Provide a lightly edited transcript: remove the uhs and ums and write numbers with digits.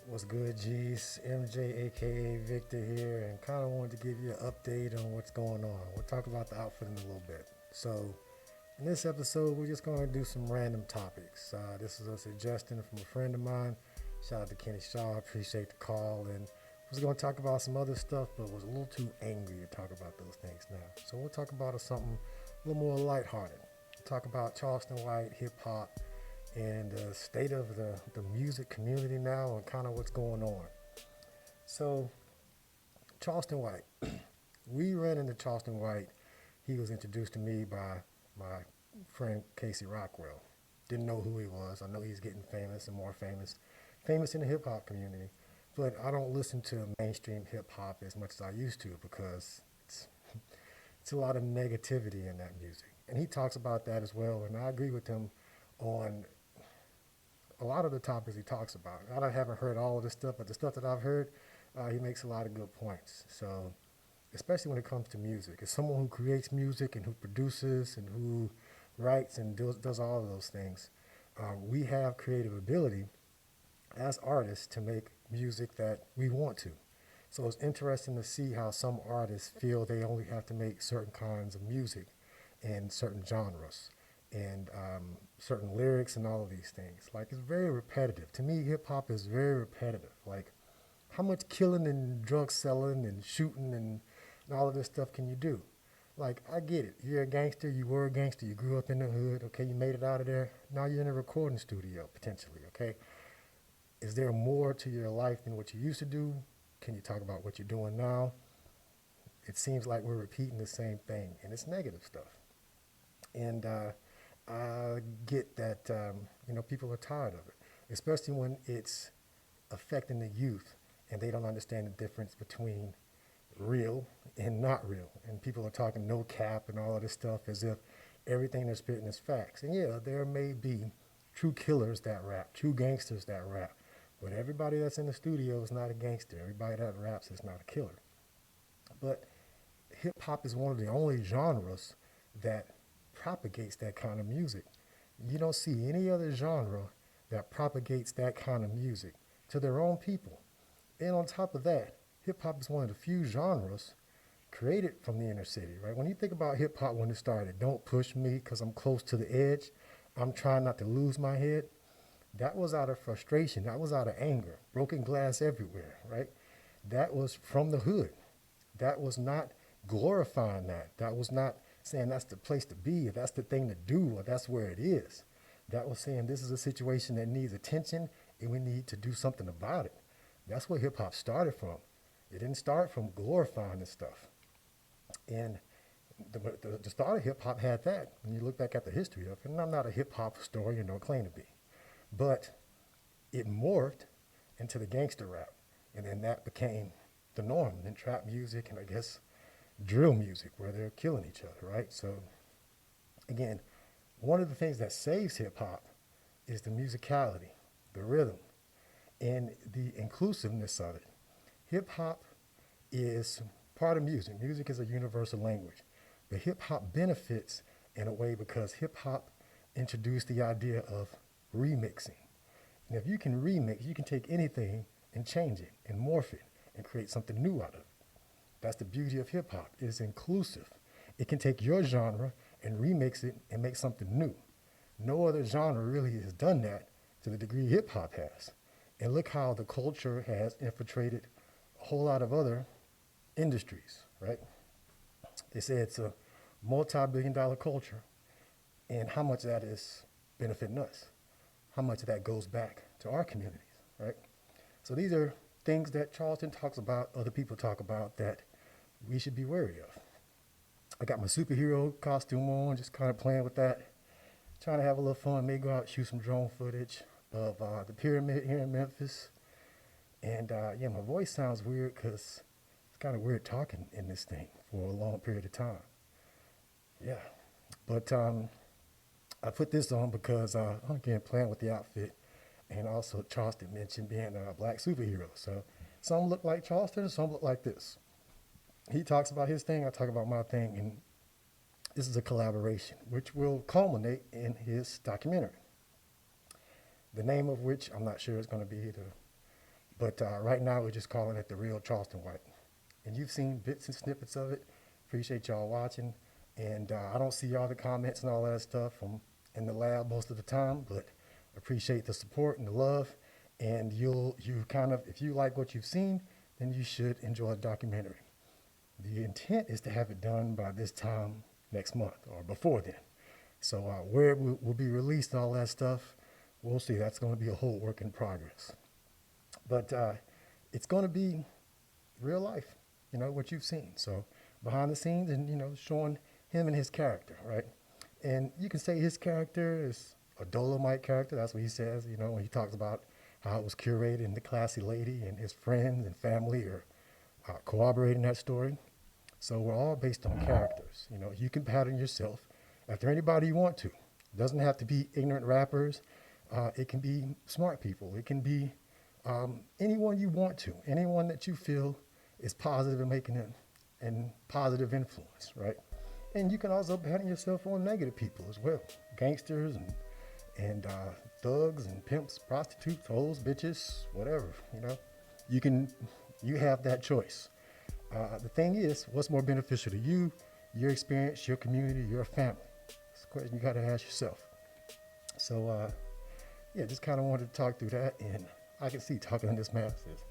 What's good, G's? MJ, aka Victor here, and kind of wanted to give you an update on what's going on. We'll talk about the outfit in a little bit. So, in this episode, we're just going to do some random topics. This is a suggestion from a friend of mine. Shout out to Kenny Shaw. I appreciate the call. And I was going to talk about some other stuff, but was a little too angry to talk about those things now. So, we'll talk about something a little more lighthearted. We'll talk about Charleston White, hip hop, and the state of the music community now and kind of what's going on. So, Charleston White. We ran into Charleston White. He was introduced to me by my friend Casey Rockwell. Didn't know who he was. I know he's getting famous and more famous. Famous in the hip hop community. But I don't listen to mainstream hip hop as much as I used to because it's a lot of negativity in that music. And he talks about that as well, and I agree with him on a lot of the topics he talks about. I haven't heard all of this stuff, but the stuff that I've heard, he makes a lot of good points. So, especially when it comes to music, as someone who creates music and who produces and who writes and does all of those things, we have creative ability as artists to make music that we want to. So it's interesting to see how some artists feel they only have to make certain kinds of music in certain genres and certain lyrics and all of these things. Like, it's very repetitive. To me, hip hop is very repetitive. Like, how much killing and drug selling and shooting and all of this stuff can you do? Like, I get it. You're a gangster. You were a gangster. You grew up in the hood. Okay, you made it out of there. Now you're in a recording studio, potentially, okay? Is there more to your life than what you used to do? Can you talk about what you're doing now? It seems like we're repeating the same thing, and it's negative stuff. And I get that, people are tired of it, especially when it's affecting the youth and they don't understand the difference between real and not real. And people are talking no cap and all of this stuff as if everything they're spitting is facts. And yeah, there may be true killers that rap, true gangsters that rap, but everybody that's in the studio is not a gangster. Everybody that raps is not a killer. But hip hop is one of the only genres that propagates that kind of music. You don't see any other genre that propagates that kind of music to their own people. And on top of that, hip hop is one of the few genres created from the inner city, right? When you think about hip hop when it started, don't push me because I'm close to the edge, I'm trying not to lose my head. That was out of frustration. That was out of anger. Broken glass everywhere, right? That was from the hood. That was not glorifying that. That was not saying that's the place to be, or that's the thing to do, or that's where it is. That was saying this is a situation that needs attention and we need to do something about it. That's where hip hop started from. It didn't start from glorifying this stuff. And the start of hip hop had that. When you look back at the history of it, and I'm not a hip hop historian, don't claim to be, but it morphed into the gangster rap. And then that became the norm. And then trap music and I guess drill music where they're killing each other, right? So again, one of the things that saves hip hop is the musicality, the rhythm, and the inclusiveness of it. Hip hop is part of music. Music is a universal language. But hip hop benefits in a way because hip hop introduced the idea of remixing. And if you can remix, you can take anything and change it and morph it and create something new out of it. That's the beauty of hip hop. It is inclusive. It can take your genre and remix it and make something new. No other genre really has done that to the degree hip hop has. And look how the culture has infiltrated a whole lot of other industries, right? They say it's a multi-billion-dollar culture, and how much that is benefiting us, how much of that goes back to our communities, right? So these are things that Charleston talks about, other people talk about that we should be wary of. I got my superhero costume on, just kind of playing with that, trying to have a little fun, maybe go out, shoot some drone footage of the pyramid here in Memphis. And my voice sounds weird because it's kind of weird talking in this thing for a long period of time. Yeah, but I put this on because, again, playing with the outfit, and also Charleston mentioned being a black superhero. So some look like Charleston, and some look like this. He talks about his thing, I talk about my thing, and this is a collaboration, which will culminate in his documentary. The name of which I'm not sure is going to be the But right now, we're just calling it The Real Charleston White. And you've seen bits and snippets of it. Appreciate y'all watching. And I don't see all the comments and all that stuff. I'm in the lab most of the time, but appreciate the support and the love. And if you like what you've seen, then you should enjoy the documentary. The intent is to have it done by this time next month or before then. So where it will be released and all that stuff, we'll see. That's going to be a whole work in progress. But it's going to be real life, what you've seen. So behind the scenes and, showing him and his character, right? And you can say his character is a Dolomite character. That's what he says, when he talks about how it was curated and the classy lady and his friends and family are corroborating that story. So we're all based on characters. You can pattern yourself after anybody you want to. It doesn't have to be ignorant rappers. It can be smart people. It can be anyone you want to, anyone that you feel is positive and making a positive influence, right? And you can also pattern yourself on negative people as well. Gangsters and thugs and pimps, prostitutes, hoes, bitches, whatever, You have that choice. The thing is, what's more beneficial to you, your experience, your community, your family? It's a question you got to ask yourself. So, just kind of wanted to talk through that, and I can see talking to this man says,